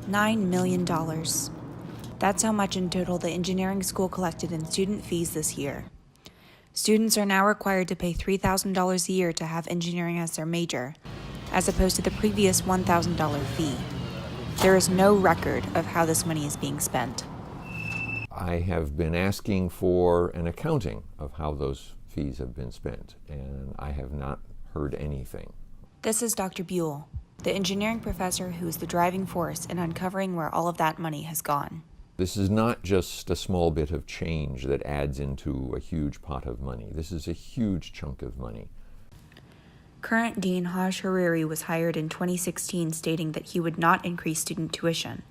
$9 million. That's how much in total the engineering school collected in student fees this year. Students are now required to pay $3,000 a year to have engineering as their major, as opposed to the previous $1,000 fee. There is no record of how this money is being spent. I have been asking for an accounting of how those fees have been spent, and I have not heard anything. This is Dr. Buell, the engineering professor who is the driving force in uncovering where all of that money has gone. This is not just a small bit of change that adds into a huge pot of money. This is a huge chunk of money. Current Dean Haj Hariri was hired in 2016 stating that he would not increase student tuition.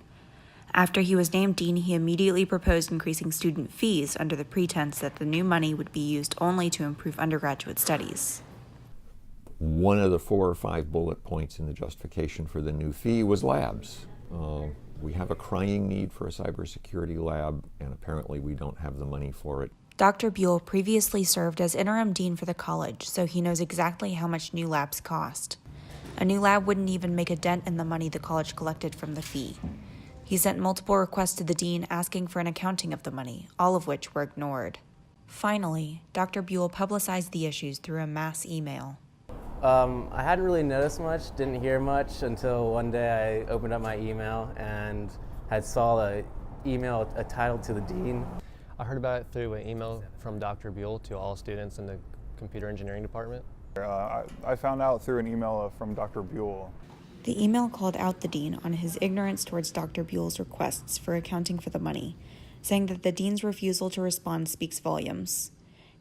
After he was named dean, he immediately proposed increasing student fees under the pretense that the new money would be used only to improve undergraduate studies. One of the 4 or 5 bullet points in the justification for the new fee was labs. We have a crying need for a cybersecurity lab, and apparently we don't have the money for it. Dr. Buell previously served as interim dean for the college, so he knows exactly how much new labs cost. A new lab wouldn't even make a dent in the money the college collected from the fee. He sent multiple requests to the dean asking for an accounting of the money, all of which were ignored. Finally, Dr. Buell publicized the issues through a mass email. I hadn't really noticed much, didn't hear much until one day I opened up my email and had saw an email titled to the dean. I heard about it through an email from Dr. Buell to all students in the computer engineering department. I found out through an email from Dr. Buell. The email called out the dean on his ignorance towards Dr. Buell's requests for accounting for the money, saying that the dean's refusal to respond speaks volumes.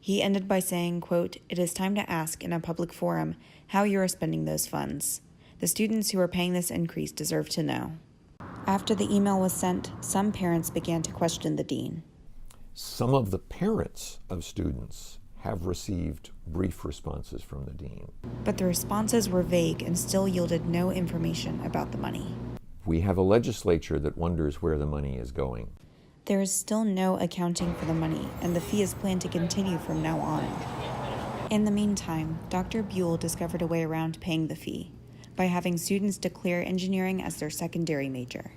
He ended by saying, quote, "It is time to ask in a public forum how you are spending those funds. The students who are paying this increase deserve to know." After the email was sent, some parents began to question the dean. Some of the parents of students have received brief responses from the dean. But the responses were vague and still yielded no information about the money. We have a legislature that wonders where the money is going. There is still no accounting for the money, and the fee is planned to continue from now on. In the meantime, Dr. Buell discovered a way around paying the fee by having students declare engineering as their secondary major.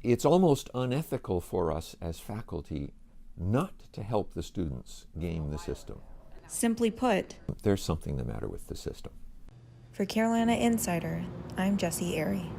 It's almost unethical for us as faculty not to help the students game the system. Simply put, There's something the matter with the system. for Carolina Insider, I'm Jessie Airy.